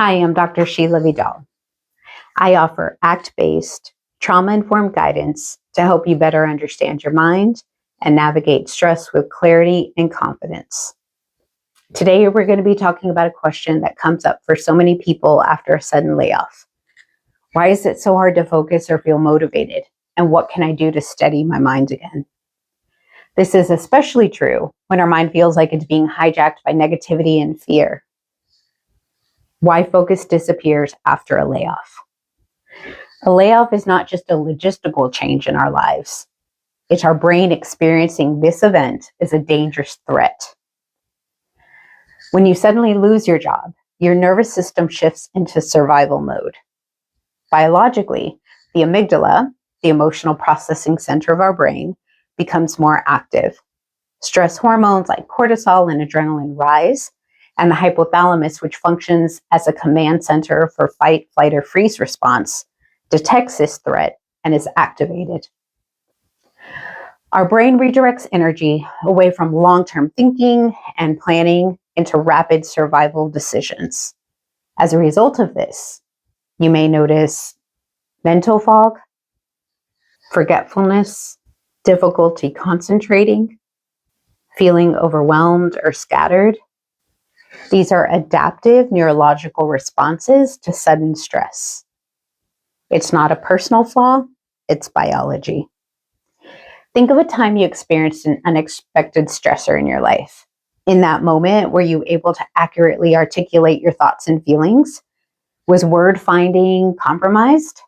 Hi, I'm Dr. Sheila Vidal. I offer ACT-based, trauma-informed guidance to help you better understand your mind and navigate stress with clarity and confidence. Today, we're going to be talking about a question that comes up for so many people after a sudden layoff. Why is it so hard to focus or feel motivated? And what can I do to steady my mind again? This is especially true when our mind feels like it's being hijacked by negativity and fear. Why focus disappears after a layoff. A layoff is not just a logistical change in our lives. It's our brain experiencing this event as a dangerous threat. When you suddenly lose your job, your nervous system shifts into survival mode. Biologically, the amygdala, the emotional processing center of our brain, becomes more active. Stress hormones like cortisol and adrenaline rise, and the hypothalamus, which functions as a command center for fight, flight, or freeze response, detects this threat and is activated. Our brain redirects energy away from long-term thinking and planning into rapid survival decisions. As a result of this, you may notice mental fog, forgetfulness, difficulty concentrating, feeling overwhelmed or scattered. These are adaptive neurological responses to sudden stress. It's not a personal flaw, it's biology. Think of a time you experienced an unexpected stressor in your life. In that moment, were you able to accurately articulate your thoughts and feelings? Was word finding compromised?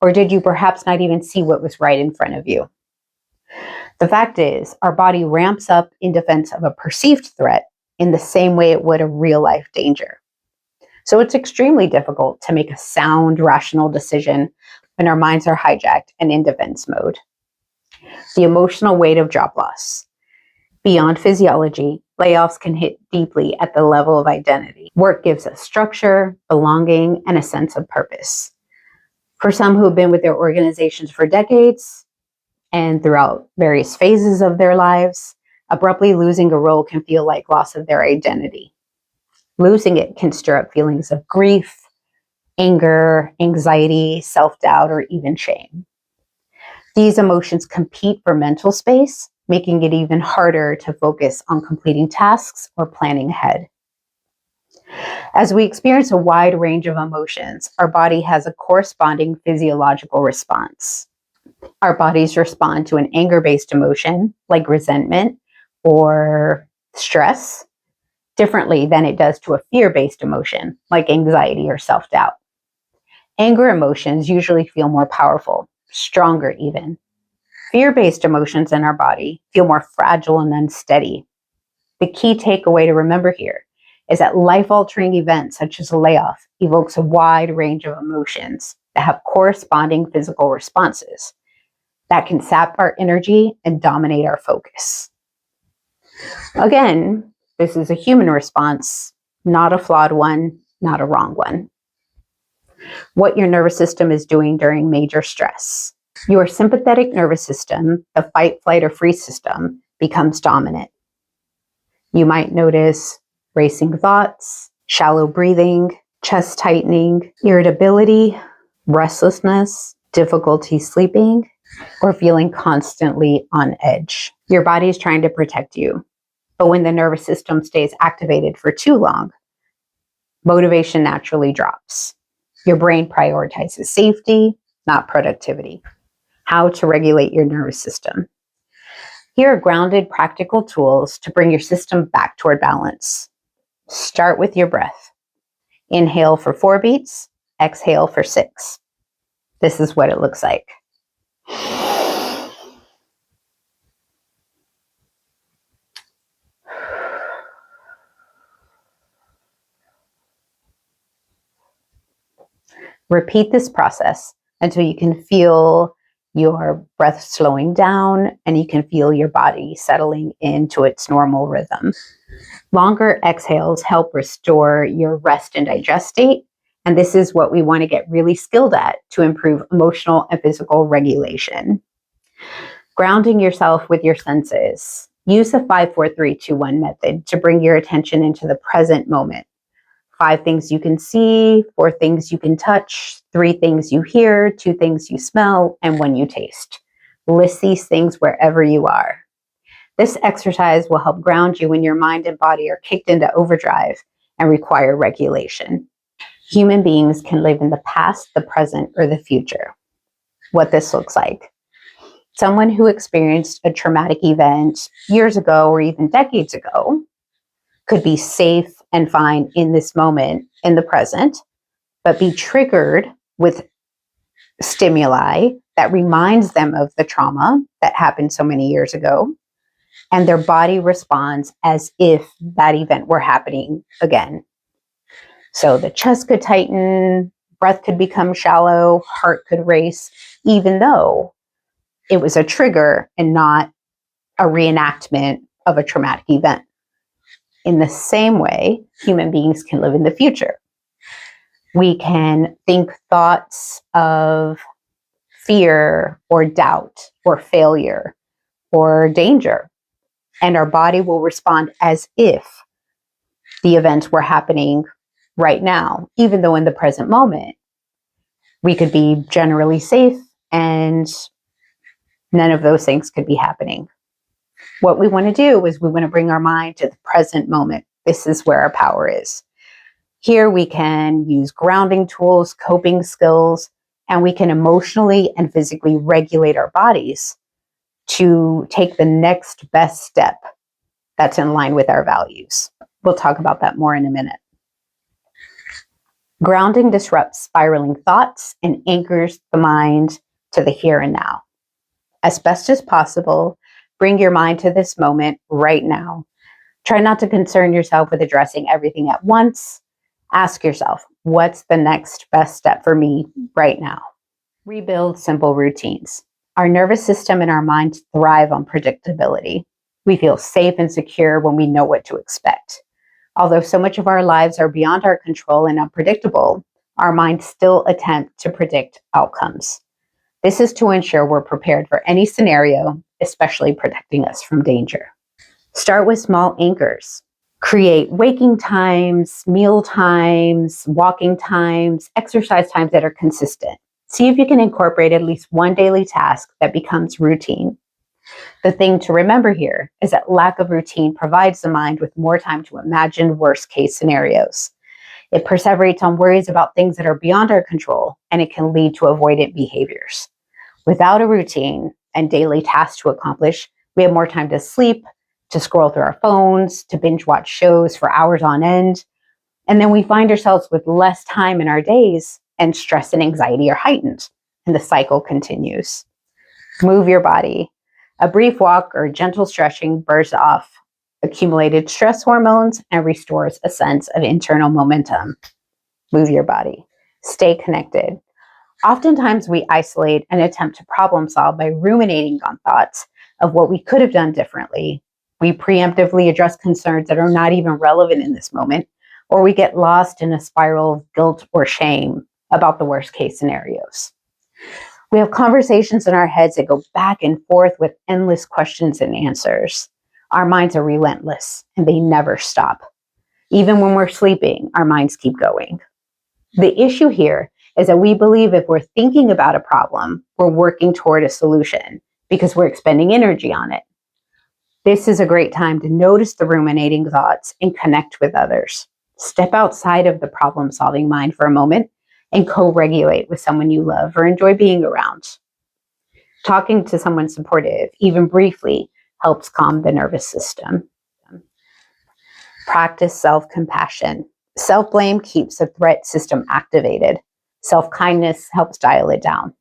Or did you perhaps not even see what was right in front of you? The fact is, our body ramps up in defense of a perceived threat in the same way it would a real-life danger. So it's extremely difficult to make a sound, rational decision when our minds are hijacked and in defense mode. The emotional weight of job loss. Beyond physiology, layoffs can hit deeply at the level of identity. Work gives us structure, belonging, and a sense of purpose. For some who have been with their organizations for decades and throughout various phases of their lives, abruptly losing a role can feel like loss of their identity. Losing it can stir up feelings of grief, anger, anxiety, self-doubt, or even shame. These emotions compete for mental space, making it even harder to focus on completing tasks or planning ahead. As we experience a wide range of emotions, our body has a corresponding physiological response. Our bodies respond to an anger-based emotion, like resentment or stress, differently than it does to a fear-based emotion, like anxiety or self-doubt. Anger emotions usually feel more powerful, stronger even. Fear-based emotions in our body feel more fragile and unsteady. The key takeaway to remember here is that life-altering events such as a layoff evokes a wide range of emotions that have corresponding physical responses that can sap our energy and dominate our focus. Again, this is a human response, not a flawed one, not a wrong one. What your nervous system is doing during major stress. Your sympathetic nervous system, the fight, flight, or freeze system, becomes dominant. You might notice racing thoughts, shallow breathing, chest tightening, irritability, restlessness, difficulty sleeping, or feeling constantly on edge. Your body is trying to protect you, but when the nervous system stays activated for too long, motivation naturally drops. Your brain prioritizes safety, not productivity. How to regulate your nervous system. Here are grounded, practical tools to bring your system back toward balance. Start with your breath. Inhale for 4 beats, exhale for 6. This is what it looks like. Repeat this process until you can feel your breath slowing down and you can feel your body settling into its normal rhythm. Longer exhales help restore your rest and digest state, and this is what we want to get really skilled at to improve emotional and physical regulation. Grounding yourself with your senses. Use the 5-4-3-2-1 method to bring your attention into the present moment. 5 things you can see, 4 things you can touch, 3 things you hear, 2 things you smell, and 1 you taste. List these things wherever you are. This exercise will help ground you when your mind and body are kicked into overdrive and require regulation. Human beings can live in the past, the present, or the future. What this looks like. Someone who experienced a traumatic event years ago or even decades ago could be safe and fine in this moment, in the present, but be triggered with stimuli that reminds them of the trauma that happened so many years ago, and their body responds as if that event were happening again. So the chest could tighten, breath could become shallow, heart could race, even though it was a trigger and not a reenactment of a traumatic event. In the same way, human beings can live in the future. We can think thoughts of fear or doubt or failure or danger, and our body will respond as if the events were happening right now, even though in the present moment we could be generally safe and none of those things could be happening. What we want to do is we want to bring our mind to the present moment. This is where our power is. Here we can use grounding tools, coping skills, and we can emotionally and physically regulate our bodies to take the next best step that's in line with our values. We'll talk about that more in a minute. Grounding disrupts spiraling thoughts and anchors the mind to the here and now. As best as possible, bring your mind to this moment right now. Try not to concern yourself with addressing everything at once. Ask yourself, what's the next best step for me right now? Rebuild simple routines. Our nervous system and our minds thrive on predictability. We feel safe and secure when we know what to expect. Although so much of our lives are beyond our control and unpredictable, our minds still attempt to predict outcomes. This is to ensure we're prepared for any scenario, especially protecting us from danger. Start with small anchors. Create waking times, meal times, walking times, exercise times that are consistent. See if you can incorporate at least one daily task that becomes routine. The thing to remember here is that lack of routine provides the mind with more time to imagine worst-case scenarios. It perseverates on worries about things that are beyond our control, and it can lead to avoidant behaviors. Without a routine and daily tasks to accomplish, we have more time to sleep, to scroll through our phones, to binge watch shows for hours on end. And then we find ourselves with less time in our days, and stress and anxiety are heightened, and the cycle continues. Move your body. A brief walk or gentle stretching burns off accumulated stress hormones and restores a sense of internal momentum. Move your body. Stay connected. Oftentimes we isolate and attempt to problem solve by ruminating on thoughts of what we could have done differently. We preemptively address concerns that are not even relevant in this moment, or we get lost in a spiral of guilt or shame about the worst case scenarios. We have conversations in our heads that go back and forth with endless questions and answers. Our minds are relentless and they never stop. Even when we're sleeping, our minds keep going. The issue here is that we believe if we're thinking about a problem, we're working toward a solution because we're expending energy on it. This is a great time to notice the ruminating thoughts and connect with others. Step outside of the problem-solving mind for a moment and co-regulate with someone you love or enjoy being around. Talking to someone supportive, even briefly, helps calm the nervous system. Practice self-compassion. Self-blame keeps the threat system activated. Self-kindness helps dial it down.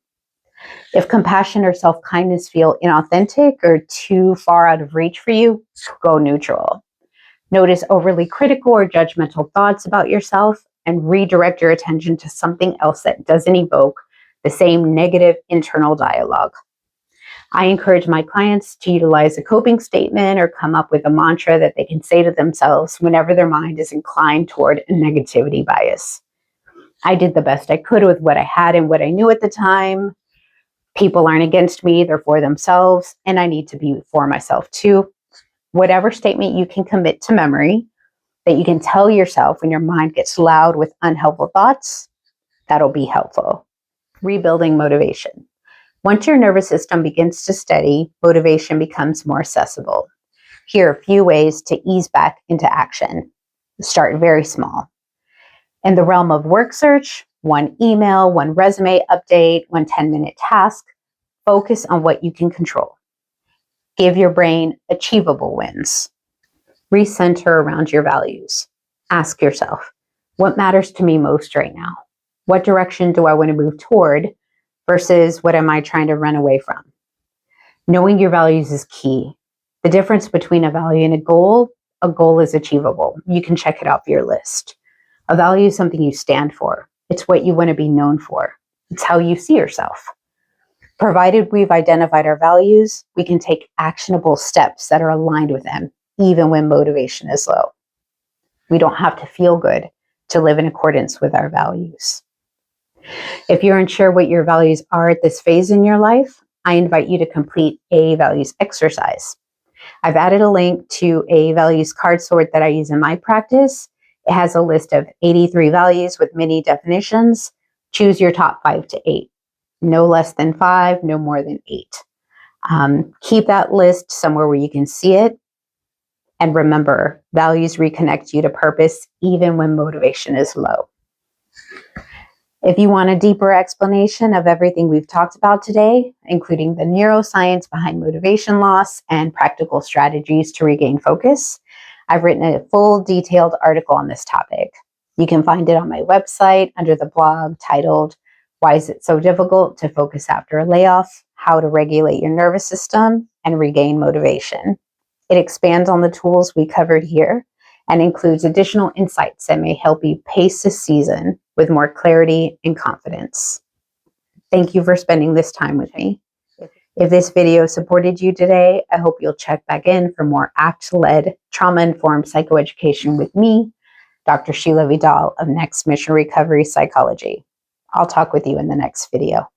If compassion or self-kindness feel inauthentic or too far out of reach for you, go neutral. Notice overly critical or judgmental thoughts about yourself and redirect your attention to something else that doesn't evoke the same negative internal dialogue. I encourage my clients to utilize a coping statement or come up with a mantra that they can say to themselves whenever their mind is inclined toward a negativity bias. I did the best I could with what I had and what I knew at the time. People aren't against me, they're for themselves, and I need to be for myself too. Whatever statement you can commit to memory that you can tell yourself when your mind gets loud with unhelpful thoughts. That'll be helpful. Rebuilding motivation. Once your nervous system begins to steady, motivation becomes more accessible. Here are a few ways to ease back into action. Start very small. In the realm of work search, one email, one resume update, one 10-minute task, focus on what you can control. Give your brain achievable wins. Recenter around your values. Ask yourself, what matters to me most right now? What direction do I want to move toward versus what am I trying to run away from? Knowing your values is key. The difference between a value and a goal is achievable. You can check it off your list. A value is something you stand for. It's what you want to be known for. It's how you see yourself. Provided we've identified our values, we can take actionable steps that are aligned with them, even when motivation is low. We don't have to feel good to live in accordance with our values. If you're unsure what your values are at this phase in your life, I invite you to complete a values exercise. I've added a link to a values card sort that I use in my practice. It has a list of 83 values with many definitions. Choose your top 5 to 8. No less than 5, no more than 8. Keep that list somewhere where you can see it. And remember, values reconnect you to purpose even when motivation is low. If you want a deeper explanation of everything we've talked about today, including the neuroscience behind motivation loss and practical strategies to regain focus, I've written a full detailed article on this topic. You can find it on my website under the blog titled, Why is it so difficult to focus after a layoff? How to regulate your nervous system and regain motivation. It expands on the tools we covered here and includes additional insights that may help you pace this season with more clarity and confidence. Thank you for spending this time with me. If this video supported you today, I hope you'll check back in for more ACT-led, trauma-informed psychoeducation with me, Dr. Sheila Vidal of Next Mission Recovery Psychology. I'll talk with you in the next video.